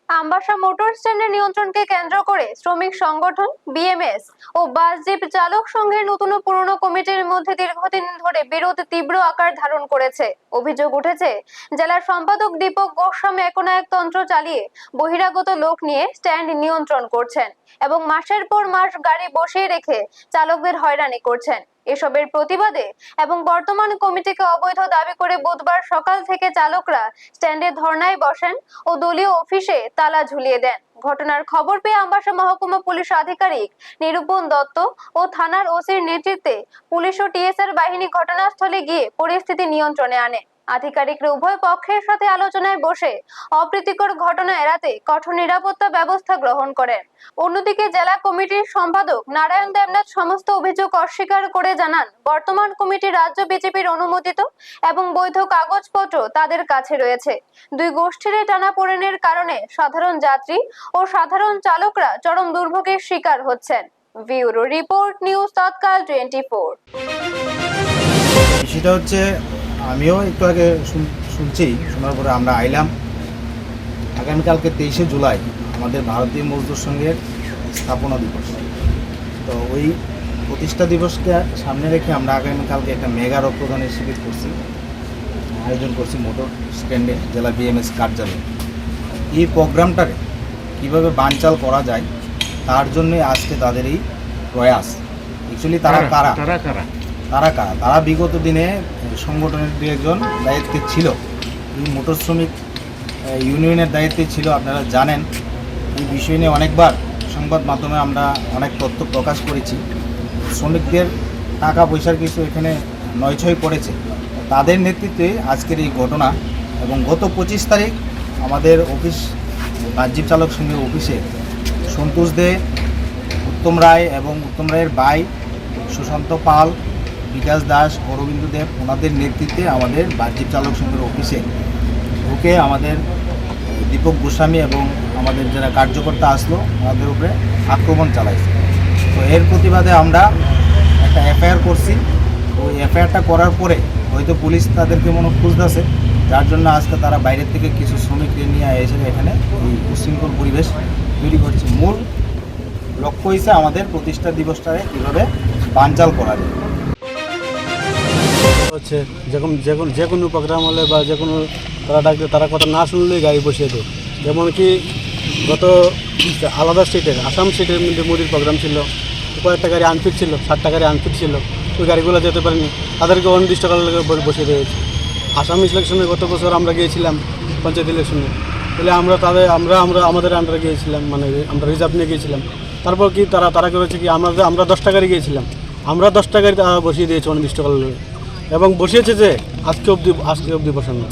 Ambassa motor স্ট্যান্ডের নিয়ন্ত্রণকে কেন্দ্র করে শ্রমিক সংগঠন বিএমএস ও বাস জিপ চালক সংঘের নতুন ও পুরনো কমিটির মধ্যে দীর্ঘদিন ধরে বিরোধ তীব্র আকার ধারণ করেছে। অভিযোগ উঠেছে, জেলার সম্পাদক দীপক গোস্বামী একনায়কতন্ত্র চালিয়ে বহিরাগত লোক নিয়ে স্ট্যান্ড নিয়ন্ত্রণ করছেন এবং মাসের পর মাস গাড়ি বসিয়ে রেখে চালকদের হয়রানি করছেন। এসবের প্রতিবাদে এবং বর্তমান কমিটিকে অবৈধ দাবি করে বুধবার সকাল থেকে চালকরা স্ট্যান্ডে ধর্নায় বসেন ও দলীয় অফিসে তালা ঝুলিয়ে দেন। ঘটনার খবর পেয়ে আমবাসা মহকুমা পুলিশ আধিকারিক নিরূপণ দত্ত ও থানার ওসির নেতৃত্বে পুলিশ ও টিএসআর বাহিনী ঘটনাস্থলে গিয়ে পরিস্থিতি নিয়ন্ত্রণে আনে। আধিকারিকরা উভয় পক্ষের সাথে আলোচনায় বসে অপ্রীতিকর ঘটনা এড়াতে কঠোর নিরাপত্তা ব্যবস্থা গ্রহণ করেন। অন্যদিকে জেলা কমিটির সম্পাদক নারায়ণ দেবনাথ সমস্ত অভিযোগ অস্বীকার করে জানান, বর্তমান কমিটি রাজ্য বিজেপির অনুমোদিত এবং বৈধ কাগজপত্র তাদের কাছে রয়েছে। দুই গোষ্ঠীর টানাপোড়েনের কারণে সাধারণ যাত্রী ও সাধারণ চালকরা চরম দুর্ভোগের শিকার হচ্ছেন। ব্যুরো রিপোর্ট, নিউজ তৎকাল 24। সেটা হচ্ছে আমিও একটু আগে শুনছি, শোনার পরে আমরা আইলাম। আগামীকালকে 23শে জুলাই আমাদের ভারতীয় মজদুর সংঘের স্থাপনা দিবস। তো ওই প্রতিষ্ঠা দিবসকে সামনে রেখে আমরা আগামীকালকে একটা মেগা রক্তদানের শিবির করছি, আয়োজন করছি মোটর স্ট্যান্ডে জেলা বিএমএস কার্যালয়ে। এই প্রোগ্রামটারে কীভাবে বানচাল করা যায় তার জন্যই আজকে তাদের এই প্রয়াস। অ্যাকচুয়ালি তারা বিগত দিনে সংগঠনের দু একজন দায়িত্বে ছিল, এই মোটর শ্রমিক ইউনিয়নের দায়িত্বে ছিল। আপনারা জানেন এই বিষয় নিয়ে অনেকবার সংবাদ মাধ্যমে আমরা অনেক তথ্য প্রকাশ করেছি। শ্রমিকদের টাকা পয়সার কিছু এখানে নয়ছয় পড়েছে, তাদের নেতৃত্বে আজকের এই ঘটনা। এবং গত 25 তারিখ আমাদের অফিস বাহ্যিক চালক সংঘের অফিসে সন্তোষ দে, উত্তম রায় এবং উত্তম রায়ের ভাই সুশান্ত পাল, বিকাশ দাস, অরবিন্দ দেব, ওনাদের নেতৃত্বে আমাদের বাহ্যিক চালক সংঘের অফিসে ঢুকে আমাদের দীপক গোস্বামী এবং আমাদের যারা কার্যকর্তা আসলো ওনাদের উপরে আক্রমণ চালাইছে। তো এর প্রতিবাদে আমরা একটা এফআইআর করছি। ওই এফআইআরটা করার পরে হয়তো পুলিশ তাদেরকে মনে খুঁজতেছে, যার জন্য আজকে তারা বাইরের থেকে কিছু শ্রমিকদের নিয়ে এসে এখানে এই উশৃঙ্খল পরিবেশ তৈরি করছে। মূল লক্ষ্য হয়েছে আমাদের প্রতিষ্ঠা দিবসটাকে কীভাবে বানচাল করা যায়। হচ্ছে যে কোনো প্রোগ্রাম হলে বা যে কোনো তারা ডাকলে তারা কথা না শুনলেই গাড়ি বসিয়ে দেয়। যেমন কি গত আলাদা স্টেটের আসাম স্টেটের মধ্যে মোদির প্রোগ্রাম ছিল, কয়েকটা গাড়ি আনফিট ছিল, 7টা গাড়ি আনফিট ছিল, ওই গাড়িগুলো যেতে পারেনি, তাদেরকে অনির্দিষ্টকালের বসিয়ে দিয়েছে। আসাম ইলেকশনে গত বছর আমরা গিয়েছিলাম পঞ্চায়েত ইলেকশনে, বলে আমরা আমাদের আন্ডারে গিয়েছিলাম, মানে আমরা রিজার্ভ নিয়ে গিয়েছিলাম। তারপর কি তারা করেছে কি আমরা 10টা গাড়ি গিয়েছিলাম, আমরা 10টা গাড়ি তারা বসিয়ে দিয়েছে অনির্দিষ্টকালের, এবং বসিয়েছে যে আজকে অবধি বসানো।